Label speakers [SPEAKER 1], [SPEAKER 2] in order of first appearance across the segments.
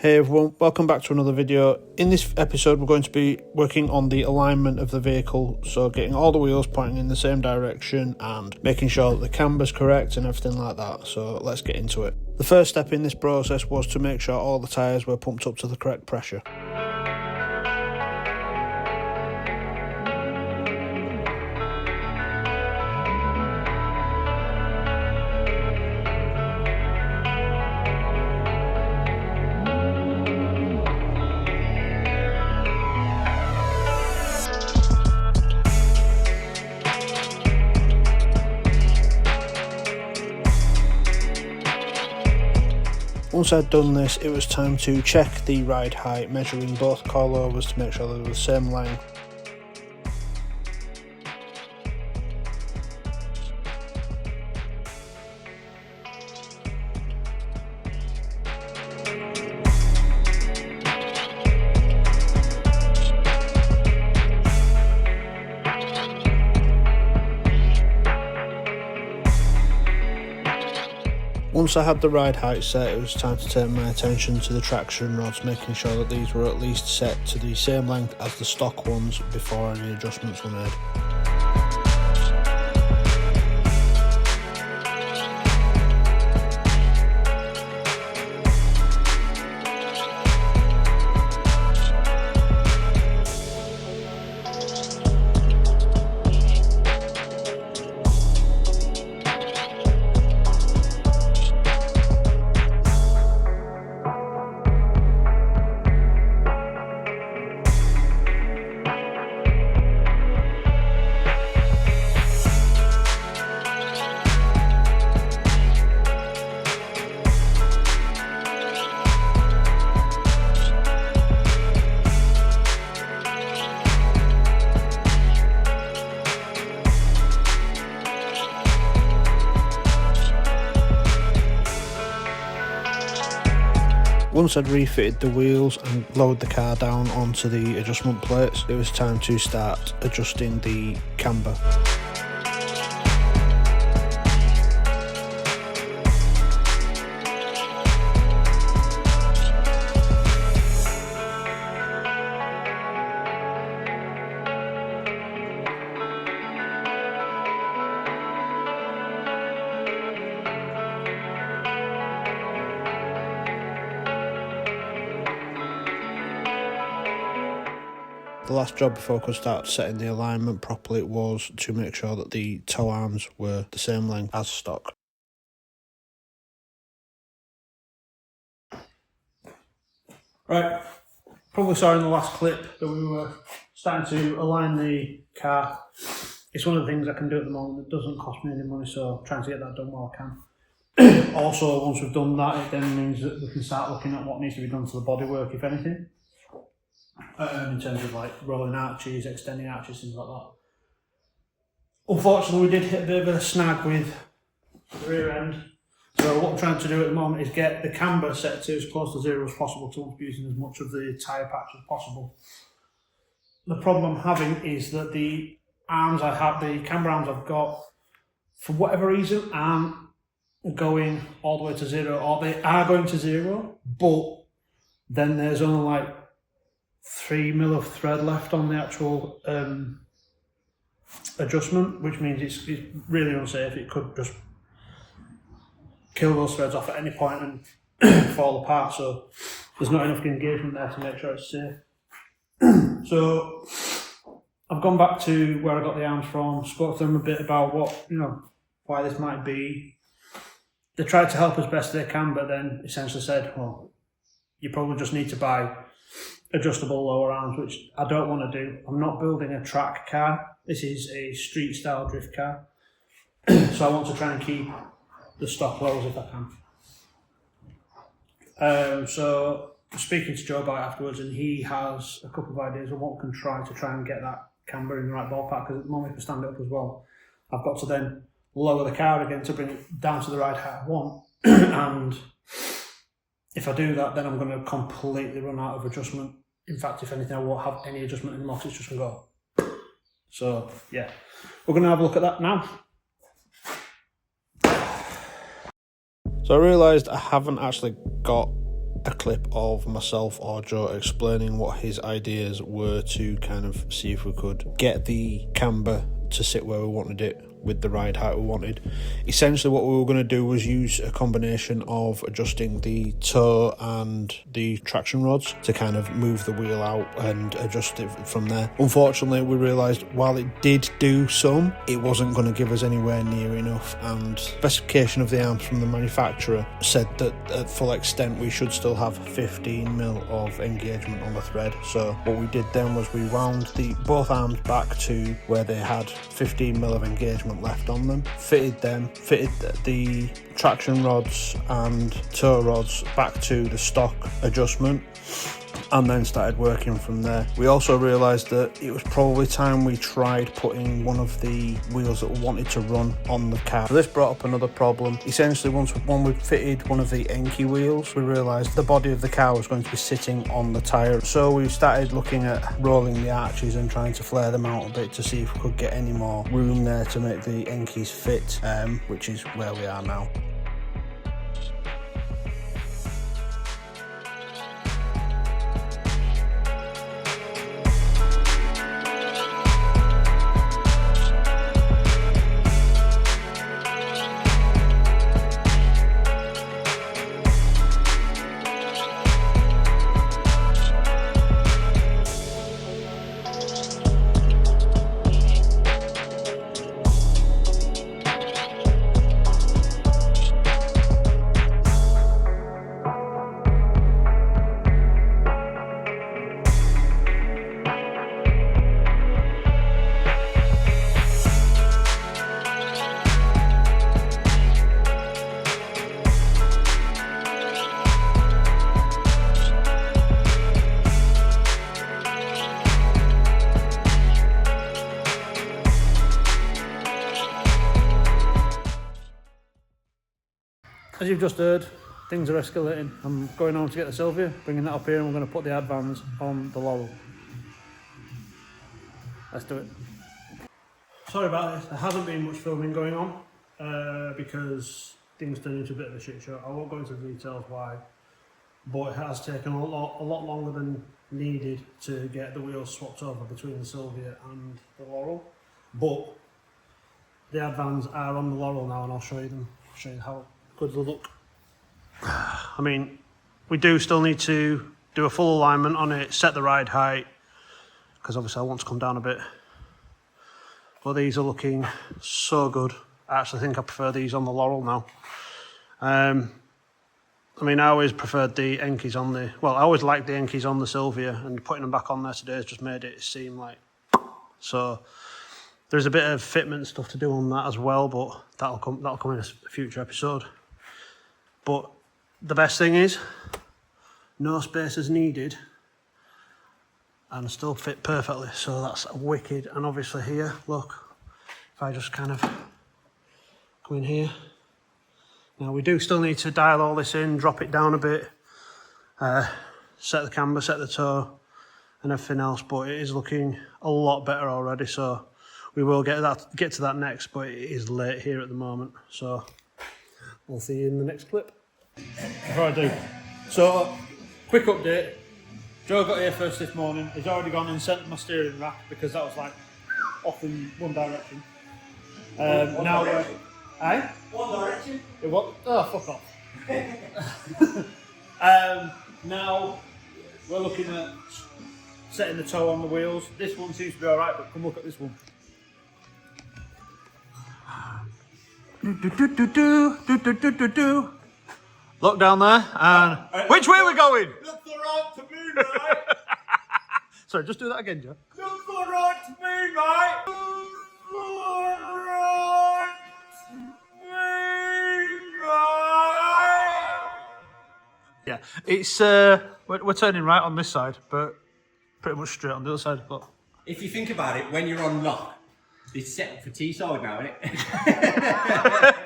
[SPEAKER 1] Hey everyone, welcome back to another video. In this episode we're going to be working on the alignment of the vehicle, so getting all the wheels pointing in the same direction and making sure that the camber's correct and everything like that. So let's get into it. The first step in this process was to make sure all the tyres were pumped up to the correct pressure. Once I'd done this, it was time to check the ride height, measuring both coilovers to make sure they were the same length. Once I had the ride height set, it was time to turn my attention to the traction rods, making sure that these were at least set to the same length as the stock ones before any adjustments were made. Once I'd refitted the wheels and lowered the car down onto the adjustment plates, it was time to start adjusting the camber. The last job before I could start setting the alignment properly was to make sure that the toe arms were the same length as stock. Right, probably saw in the last clip that we were starting to align the car. It's one of the things I can do at the moment that doesn't cost me any money, so I'm trying to get that done while I can. Also, once we've done that, it then means that we can start looking at what needs to be done to the bodywork, if anything. In terms of like rolling arches, extending arches, things like that. Unfortunately, we did hit a bit of a snag with the rear end. So what I'm trying to do at the moment is get the camber set to as close to zero as possible to be using as much of the tyre patch as possible. The problem I'm having is that the arms I have, the camber arms I've got, for whatever reason, aren't going all the way to zero, or they are going to zero, but then there's only like 3 mil of thread left on the actual adjustment, which means it's really unsafe. It could just kill those threads off at any point and fall apart, so there's not enough engagement there to make sure it's safe. So I've gone back to where I got the arms from, spoke to them a bit about why this might be. They tried to help as best they can, but then essentially said, well, you probably just need to buy adjustable lower arms, which I don't want to do. I'm not building a track car. This is a street style drift car. So I want to try and keep the stock lows if I can. So speaking to Joe about it afterwards, and he has a couple of ideas on what we can try and get that camber in the right ballpark, because at the moment if I stand it up as well, I've got to then lower the car again to bring it down to the ride height I want. And if I do that, then I'm going to completely run out of adjustment. In fact, if anything, I won't have any adjustment anymore because it's just going to go. So, yeah. We're going to have a look at that now. So I realised I haven't actually got
[SPEAKER 2] a clip of myself or Joe explaining what his ideas were to kind of see if we could get the camber to sit where we wanted it with the ride height we wanted. Essentially what we were going to do was use a combination of adjusting the toe and the traction rods to kind of move the wheel out and adjust it from there. Unfortunately, we realised while it did do some, it wasn't going to give us anywhere near enough, and specification of the arms from the manufacturer said that at full extent we should still have 15mm of engagement on the thread. So what we did then was we wound both arms back to where they had 15mm of engagement left on them, fitted the traction rods and toe rods back to the stock adjustment, and then started working from there. We also realised that it was probably time we tried putting one of the wheels that we wanted to run on the car. So this brought up another problem. Essentially, when we fitted one of the Enki wheels, we realised the body of the car was going to be sitting on the tyre. So we started looking at rolling the arches and trying to flare them out a bit to see if we could get any more room there to make the Enkis fit, which is where we are now.
[SPEAKER 1] As you've just heard, things are escalating. I'm going home to get the Sylvia, bringing that up here, and we're going to put the Advans on the Laurel. Let's do it. Sorry about this, there hasn't been much filming going on because things turned into a bit of a shit show. I won't go into the details why, but it has taken a lot longer than needed to get the wheels swapped over between the Sylvia and the Laurel. But the Advans are on the Laurel now, and I'll show you them. I'll show you how good they look. I mean, we do still need to do a full alignment on it, set the ride height, because obviously I want to come down a bit. But these are looking so good. I actually think I prefer these on the Laurel now. I mean, I always preferred the Enkis on the... Well, I always liked the Enkis on the Sylvia, and putting them back on there today has just made it seem like... So there's a bit of fitment stuff to do on that as well, but that'll come in a future episode. But the best thing is, no spacers needed, and still fit perfectly, so that's wicked. And obviously here, look, if I just kind of come in here, now we do still need to dial all this in, drop it down a bit, set the camber, set the toe and everything else, but it is looking a lot better already, so we will get to that next, but it is late here at the moment, so we'll see you in the next clip. Before I do, so quick update. Joe got here first this morning. He's already gone and sent my steering rack because that was like off in one direction. Now,
[SPEAKER 3] One direction?
[SPEAKER 1] It what? Oh, fuck off. Now we're looking at setting the toe on the wheels. This one seems to be alright, but come look at this one. Look down there, and which way are we going?
[SPEAKER 3] Look for right to me, mate.
[SPEAKER 1] Sorry, just do that again, Joe.
[SPEAKER 3] Look for right to me, mate. Look for right to me, mate.
[SPEAKER 1] Yeah, it's we're turning right on this side, but pretty much straight on the other side. But
[SPEAKER 3] If you think about it, when you're on lock, it's set for T-side now, isn't it?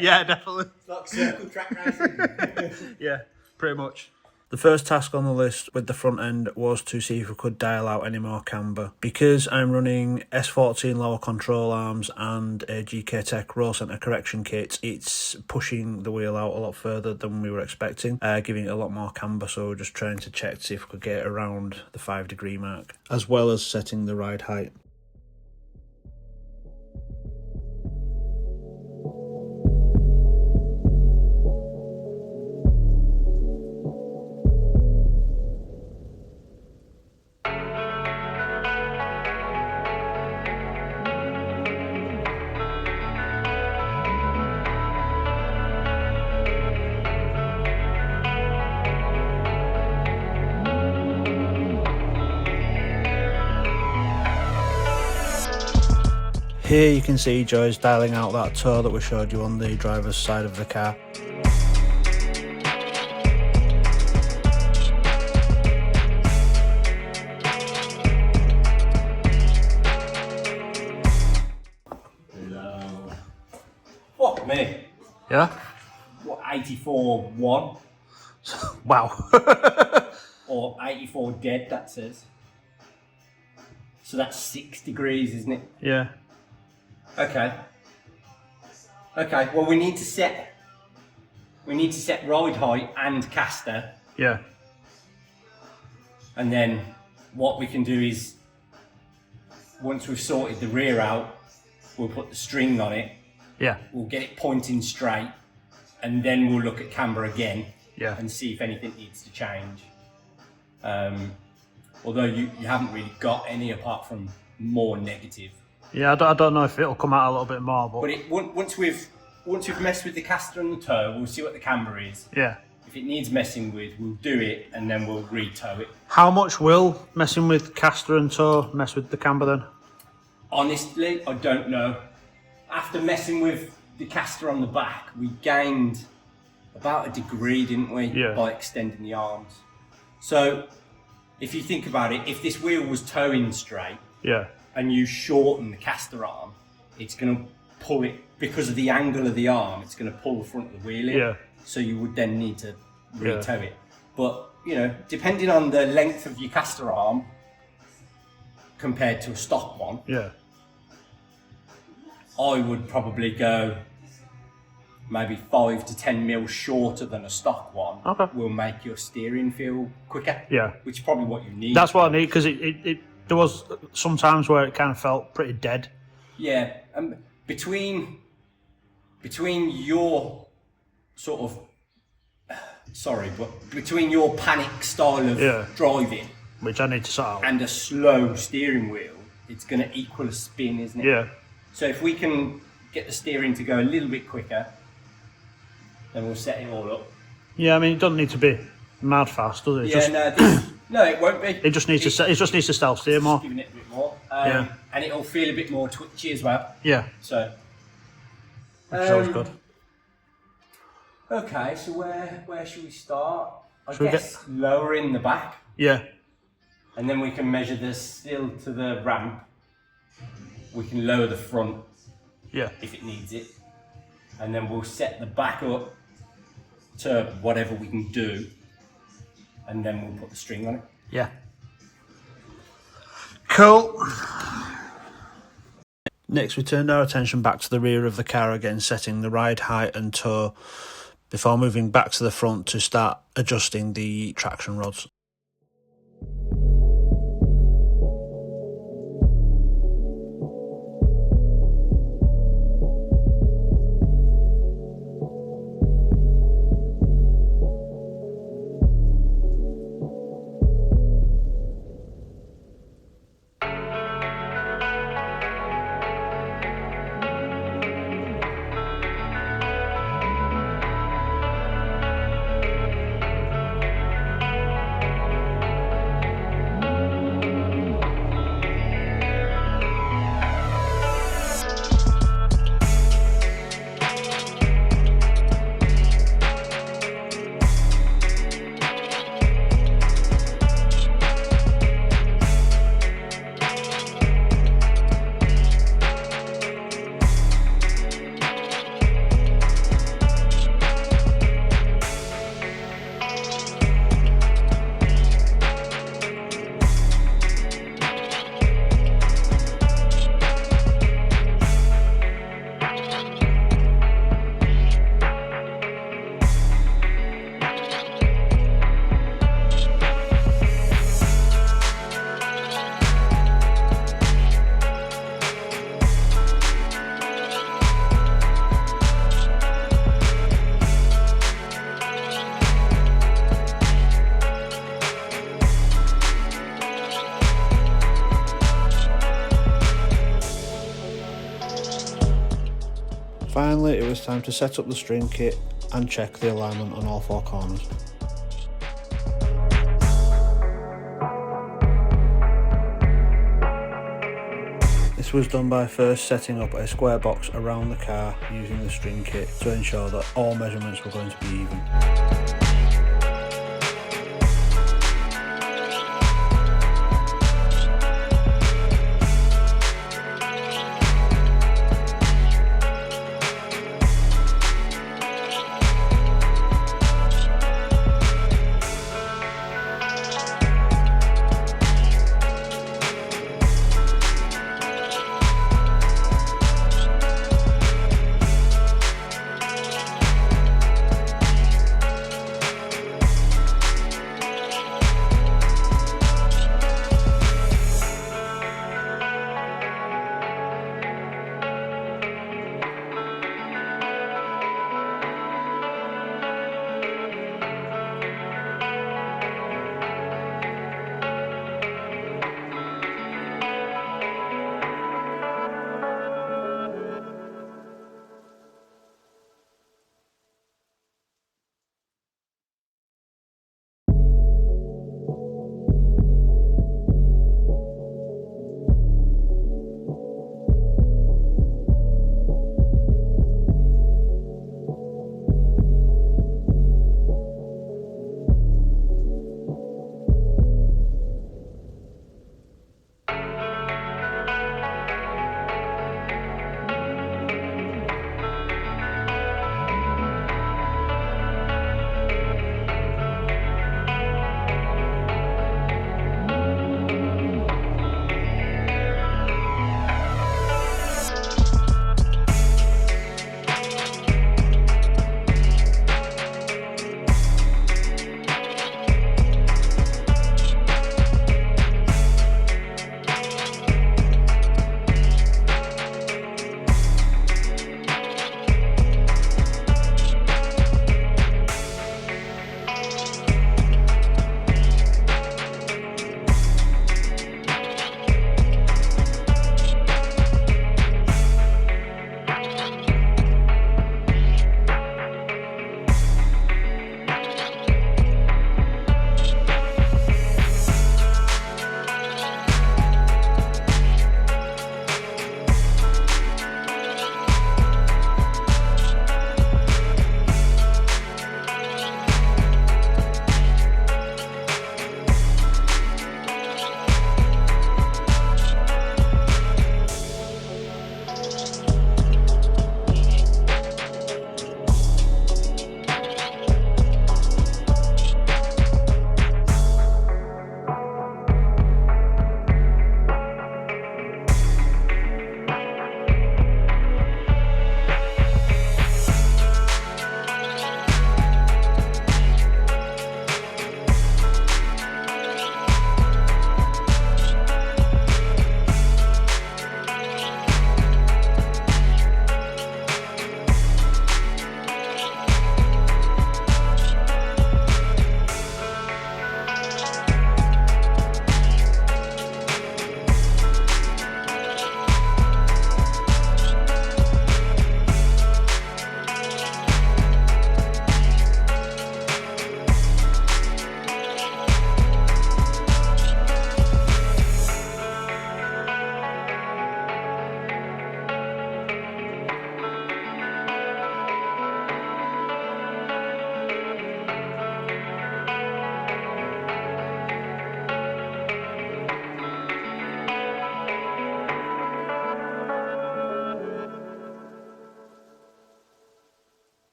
[SPEAKER 1] yeah, definitely.
[SPEAKER 3] It's like circle track racing.
[SPEAKER 1] Yeah, pretty much.
[SPEAKER 2] The first task on the list with the front end was to see if we could dial out any more camber. Because I'm running S14 lower control arms and a GK Tech roll centre correction kit, it's pushing the wheel out a lot further than we were expecting, giving it a lot more camber, so we're just trying to check to see if we could get it around the 5-degree mark, as well as setting the ride height. Here you can see Joy's dialing out that toe that we showed you on the driver's side of the car.
[SPEAKER 3] Fuck me.
[SPEAKER 2] Yeah?
[SPEAKER 3] What, 84.1?
[SPEAKER 2] Wow.
[SPEAKER 3] Or 84 dead, that says. So that's 6 degrees, isn't it?
[SPEAKER 2] Yeah.
[SPEAKER 3] Okay. Okay, well we need to set ride height and caster,
[SPEAKER 2] Yeah.
[SPEAKER 3] and then what we can do is, once we've sorted the rear out, we'll put the string on it,
[SPEAKER 2] Yeah.
[SPEAKER 3] we'll get it pointing straight, and then we'll look at camber again,
[SPEAKER 2] Yeah.
[SPEAKER 3] and see if anything needs to change. Although you haven't really got any apart from more negative.
[SPEAKER 2] Yeah, I don't know if it'll come out a little bit more, but
[SPEAKER 3] Once we've messed with the caster and the toe, we'll see what the camber is.
[SPEAKER 2] yeah.
[SPEAKER 3] If it needs messing with, we'll do it and then we'll re-tow it.
[SPEAKER 2] How much will messing with caster and toe mess with the camber then?
[SPEAKER 3] Honestly, I don't know. After messing with the caster on the back, we gained about 1 degree, didn't we?
[SPEAKER 2] Yeah.
[SPEAKER 3] By extending the arms. So, if you think about it, if this wheel was towing straight,
[SPEAKER 2] Yeah.
[SPEAKER 3] and you shorten the caster arm, it's going to pull it, because of the angle of the arm, it's going to pull the front of the wheel in.
[SPEAKER 2] Yeah.
[SPEAKER 3] So you would then need to re-tow it. But, you know, depending on the length of your caster arm compared to a stock one,
[SPEAKER 2] Yeah.
[SPEAKER 3] I would probably go maybe 5 to 10 mil shorter than a stock one.
[SPEAKER 2] Okay.
[SPEAKER 3] Will make your steering feel quicker.
[SPEAKER 2] Yeah.
[SPEAKER 3] Which is probably what you need.
[SPEAKER 2] That's what I need, because there was some times where it kind of felt pretty dead.
[SPEAKER 3] Yeah, between your sort of, between your panic style of driving,
[SPEAKER 2] Which I need to sort out.
[SPEAKER 3] and a slow steering wheel, it's going to equal a spin, isn't it?
[SPEAKER 2] Yeah.
[SPEAKER 3] So if we can get the steering to go a little bit quicker, then we'll set it all up.
[SPEAKER 2] Yeah, I mean, it doesn't need to be mad fast, does it?
[SPEAKER 3] Yeah, no, it won't be.
[SPEAKER 2] It just needs to self steer more.
[SPEAKER 3] Just giving it a bit more,
[SPEAKER 2] Yeah.
[SPEAKER 3] and it'll feel a bit more twitchy as well.
[SPEAKER 2] Yeah,
[SPEAKER 3] So.
[SPEAKER 2] which is always good.
[SPEAKER 3] Okay, so where should we start? I
[SPEAKER 2] Should we
[SPEAKER 3] guess lower in the back,
[SPEAKER 2] Yeah,
[SPEAKER 3] and then we can measure the still to the ramp. We can lower the front
[SPEAKER 2] yeah,
[SPEAKER 3] if it needs it, and then we'll set the back up to whatever we can do, and then we'll put the string on it.
[SPEAKER 2] yeah. Cool. Next, we turned our attention back to the rear of the car again, setting the ride height and toe before moving back to the front to start adjusting the traction rods. finally, it was time to set up the string kit and check the alignment on all 4 corners. This was done by first setting up a square box around the car using the string kit to ensure that all measurements were going to be even.